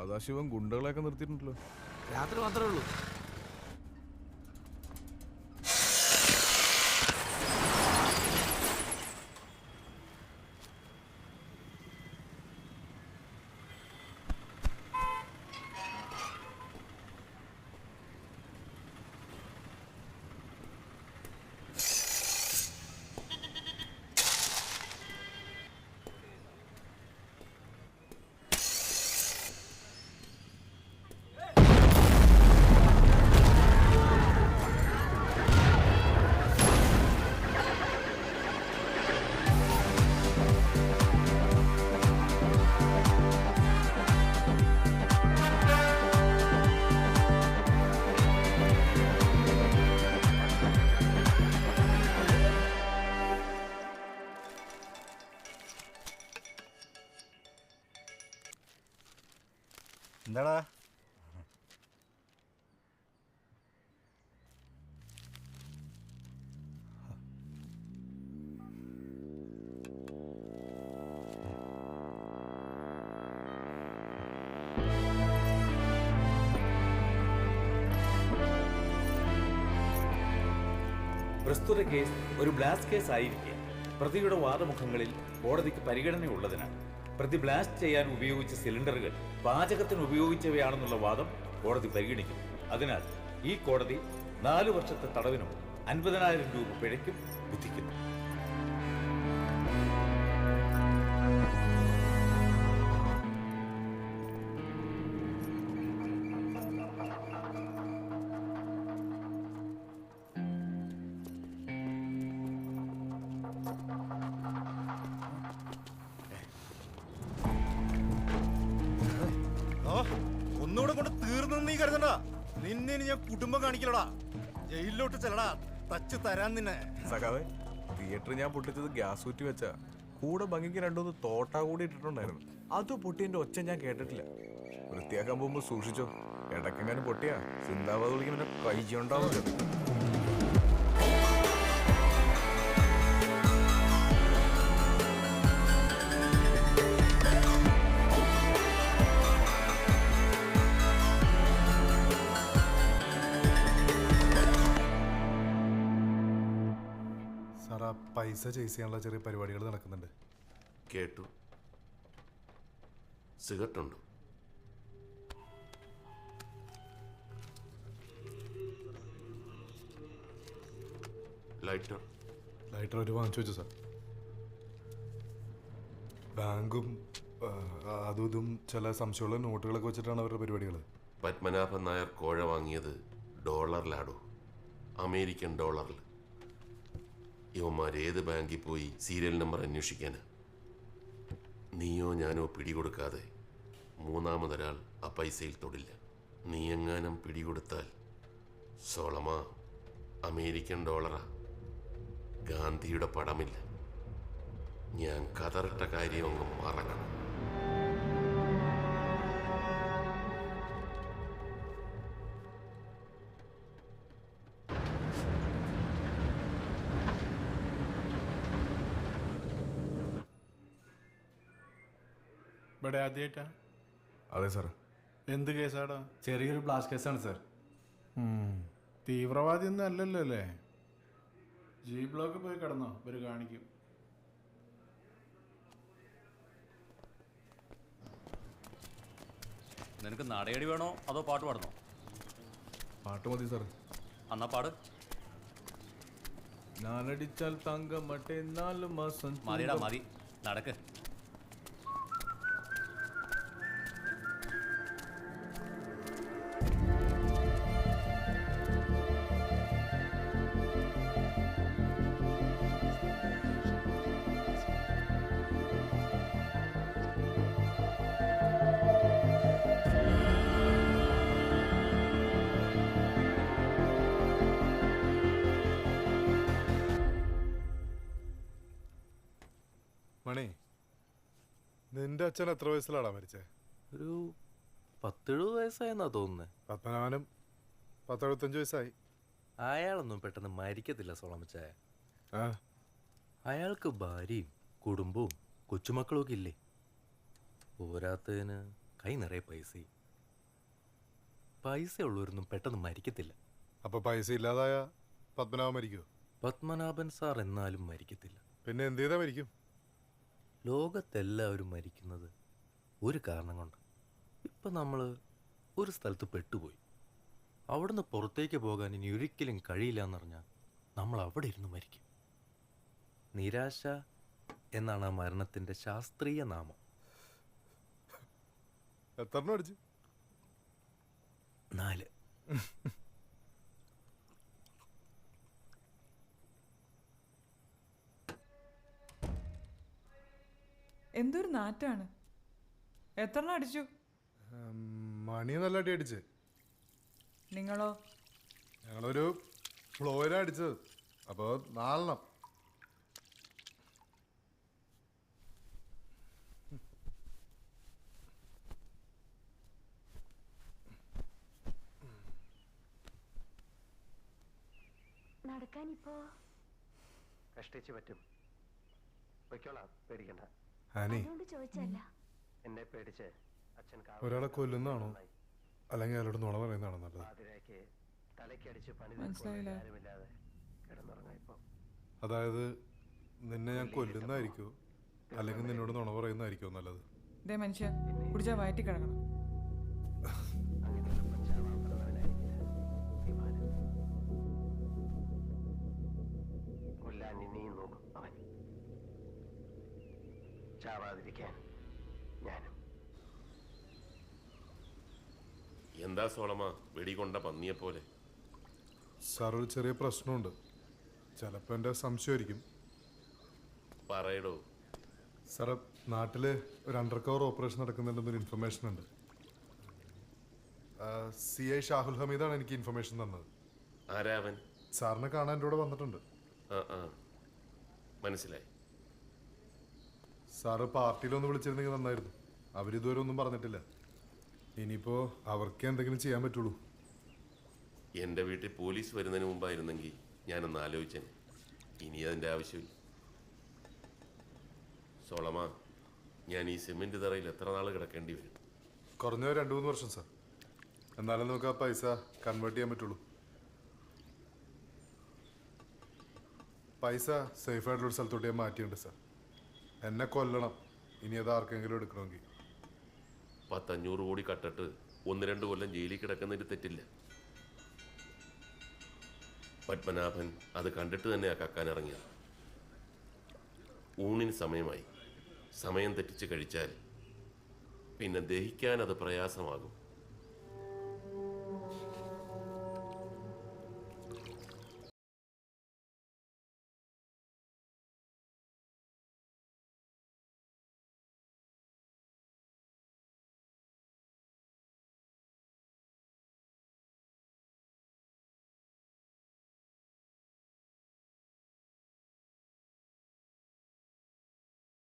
സദാശിവൻ ഗുണ്ടകളെയൊക്കെ നിർത്തിയിട്ടുണ്ടല്ലോ. രാത്രി മാത്രമേ ഉള്ളൂ. എന്താടാ? പ്രസ്തുത കേസ് ഒരു ബ്ലാസ്റ്റ് കേസ് ആയിരിക്കെ പ്രതിയുടെ വാദമുഖങ്ങളിൽ കോടതിക്ക് പരിഗണനയുള്ളതിനാൽ പ്രതി ബ്ലാസ്റ്റ് ചെയ്യാൻ ഉപയോഗിച്ച സിലിണ്ടറുകൾ പാചകത്തിന് ഉപയോഗിച്ചവയാണെന്നുള്ള വാദം കോടതി പരിഗണിക്കും. അതിനാൽ ഈ കോടതി 4 വർഷത്തെ തടവിനും 50,000 രൂപ പിഴയ്ക്കും വിധിക്കുന്നു. ഒന്നുകൂടെ കൊണ്ട് തീർന്നു നീ കരുതണ്ട. നിന്നെ ഞാൻ കുടുംബം കാണിക്കലടാ. ജയിലിലോട്ട് ചെല്ലടാ, തച്ച് തരാൻ നിന്നെ. സഖാവേ, തിയേറ്റർ ഞാൻ പൊട്ടിച്ചത് ഗ്യാസ് ഊറ്റി വെച്ചാ. കൂടെ ഭംഗിക്ക് 2-3 തോട്ടാ കൂടി ഇട്ടിട്ടുണ്ടായിരുന്നു. അത് പൊട്ടിയതിന്റെ ഒച്ച ഞാൻ കേട്ടിട്ടില്ല. വൃത്തിയാക്കാൻ പോകുമ്പോ സൂക്ഷിച്ചോ, ഇടക്കെങ്ങാനും പൊട്ടിയാ സിന്ദാബാദ് വിളിക്കുന്ന കൈ ഉണ്ടാവില്ല. സാറാ, പൈസ ചേസ് ചെയ്യാനുള്ള ചെറിയ പരിപാടികൾ നടക്കുന്നുണ്ട്. കേട്ടു. സിഗരറ്റ് ഉണ്ട്? ലൈറ്റർ? ലൈറ്റർ ഒരു വാങ്ങിച്ചു വെച്ചു സാർ. ബാങ്കും അതും ഇതും ചില സംശയമുള്ള നോട്ടുകളൊക്കെ വെച്ചിട്ടാണ് അവരുടെ പരിപാടികൾ. പത്മനാഭൻ നായർ കോഴ വാങ്ങിയത് ഡോളറിലാടോ, അമേരിക്കൻ ഡോളറിൽ. ഇവന്മാരേത് ബാങ്കിൽ പോയി സീരിയൽ നമ്പർ അന്വേഷിക്കാന്? നീയോ ഞാനോ പിടികൊടുക്കാതെ മൂന്നാമതൊരാൾ ആ പൈസയിൽ തൊടില്ല. നീ എങ്ങാനും പിടികൊടുത്താൽ സോളമാ അമേരിക്കൻ ഡോളറാ, ഗാന്ധിയുടെ പടമില്ല. ഞാൻ കതറിട്ട കാര്യം അങ്ങ് മറക്കണം. ഇവിടെ ആദ്യമായിട്ടാ? അതെ സാർ. എന്ത് കേസാടാ? ചെറിയൊരു ബ്ലാസ്റ്റ് കേസാണ് സാർ. തീവ്രവാദി ഒന്നും അല്ലല്ലോ അല്ലേ? ജി ബ്ലോക്ക് പോയി കിടന്നോ, ഇവര് കാണിക്കും. നിനക്ക് നടയടി വേണോ അതോ പാട്ട് പാടണോ? പാട്ട് മതി സാർ. എന്നാ പാട്. ഞാനടിച്ചാൽ തങ്കം മറ്റേ 4 മാസം. മതിടാ മതി, നടക്ക്. മണി, നിന്റെ അച്ഛൻ എത്ര വയസ്സിലാടാ മരിച്ചേ? ഒരു 10-70 വയസ്സായെന്നാ തോന്നുന്നത്. പത്മനാഭനും 10-75 വയസ്സായി. അയാളൊന്നും പെട്ടെന്ന് മരിക്കത്തില്ല സോളമച്ചായ. അയാൾക്ക് ഭാര്യയും കുടുംബവും കൊച്ചുമക്കളും ഒക്കെ ഇല്ലേ? പോരാത്തതിന് കൈ നിറയെ പൈസയും. പൈസ ഉള്ളവരൊന്നും പെട്ടെന്ന് മരിക്കത്തില്ല. അപ്പൊ പൈസ ഇല്ലാതായ പത്മനാഭൻ മരിക്കുമോ? പത്മനാഭൻ സാർ എന്നാലും മരിക്കത്തില്ല. പിന്നെ എന്ത് ചെയ്താൽ മരിക്കും? ലോകത്തെല്ലാവരും മരിക്കുന്നത് ഒരു കാരണം കൊണ്ട്. ഇപ്പം നമ്മൾ ഒരു സ്ഥലത്ത് പെട്ടുപോയി. അവിടുന്ന് പുറത്തേക്ക് പോകാൻ ഇനി ഒരിക്കലും കഴിയില്ല എന്നറിഞ്ഞാൽ നമ്മൾ അവിടെ ഇരുന്ന് മരിക്കും. നിരാശ എന്നാണ് ആ മരണത്തിൻ്റെ ശാസ്ത്രീയ നാമം. എത്ര അടിച്ചു? 4. എന്തൊരു നാറ്റാണ്. എത്ര അടിച്ചു? മണി നല്ല അടി അടിച്ച്. നിങ്ങളോ? ഞങ്ങളൊരു ഫ്ലോയിലാണ് അടിച്ചത്. അപ്പോൾ 4. നടക്കാനിപ്പോ കഷ്ടിച്ച് പറ്റും. പൊയ്ക്കോളാം, പേടിക്കണ്ട. ആനി, ചോദിച്ചല്ല. എന്നെ പേടിച്ച് അച്ഛൻ ഒരാളെ കൊല്ലുന്നതാണോ അല്ലെങ്കിൽ അയാളോട് നുണ പറയുന്നതാണോ നല്ലത്? പാതിരായ്ക്ക് തലക്കടിച്ച് പണി മനസ്സിലായില്ല. ആരുമില്ലാതെ കിടന്നുറങ്ങാം ഇപ്പൊ. അതായത് നിന്നെ ഞാൻ കൊല്ലുന്നതായിരിക്കോ അല്ലെങ്കിൽ നിന്നോട് നുണ പറയുന്നതായിരിക്കോ നല്ലത്? ഇതേ മനുഷ്യ കുടിച്ചാൽ വയറ്റി കിടക്കണം. അങ്ങനെയുള്ള പഞ്ചാബാൻ പറഞ്ഞവനായിരിക്കില്ല വിമാനം. കൊല്ലാൻ ഇനിയും നോക്കും അവൻ. ചാവാതിരിക്കാൻ ഞാനും. എന്താ സോളമ വെടികൊണ്ട പന്നിയെപ്പോലെ? സാർ, ഒരു ചെറിയ പ്രശ്നമുണ്ട്. ചിലപ്പോൾ എൻ്റെ സംശയമായിരിക്കും. പറയടോ. സാറേ, നാട്ടിൽ ഒരു അണ്ടർ കവർ ഓപ്പറേഷൻ നടക്കുന്നുണ്ടെന്നൊരു ഇൻഫർമേഷൻ ഉണ്ട്. CI ഷാഹുൽ ഹമീദാണ് എനിക്ക് ഇൻഫർമേഷൻ തന്നത്. ആരാവൻ? സാറിനെ കാണാൻ എൻ്റെ കൂടെ വന്നിട്ടുണ്ട്. മനസ്സിലായി. സാറ് പാർട്ടിയിലൊന്ന് വിളിച്ചിരുന്നെങ്കിൽ നന്നായിരുന്നു. അവരിതുവരെ ഒന്നും പറഞ്ഞിട്ടില്ല. ഇനിയിപ്പോൾ അവർക്ക് എന്തെങ്കിലും ചെയ്യാൻ പറ്റുള്ളൂ. എൻ്റെ വീട്ടിൽ പോലീസ് വരുന്നതിന് മുമ്പായിരുന്നെങ്കിൽ ഞാനൊന്ന് ആലോചിച്ചേനെ. ഇനി അതിൻ്റെ ആവശ്യമില്ല. സോളമ, ഞാൻ ഈ സിമെൻറ്റ് തറയിൽ എത്ര നാൾ കിടക്കേണ്ടി വരും? കുറഞ്ഞ 2-3 വർഷം സാർ. എന്നാലും നമുക്ക് ആ പൈസ കൺവേർട്ട് ചെയ്യാൻ പറ്റുള്ളൂ. പൈസ സേഫായിട്ടുള്ളൊരു സ്ഥലത്തോട്ട് ഞാൻ മാറ്റിയിട്ടുണ്ട് സാർ. എന്നെ കൊല്ലണം ഇനി അത് ആർക്കെങ്കിലും എടുക്കണമെങ്കിൽ. 500 കോടി കട്ടിട്ട് 1-2 കൊല്ലം ജയിലിൽ കിടക്കുന്നതിന് തെറ്റില്ല. പത്മനാഭൻ അത് കണ്ടിട്ട് തന്നെ ആ കക്കാൻ ഇറങ്ങിയത്. ഊണിന് സമയമായി. സമയം തെറ്റിച്ച് കഴിച്ചാൽ പിന്നെ ദഹിക്കാൻ അത് പ്രയാസമാകും.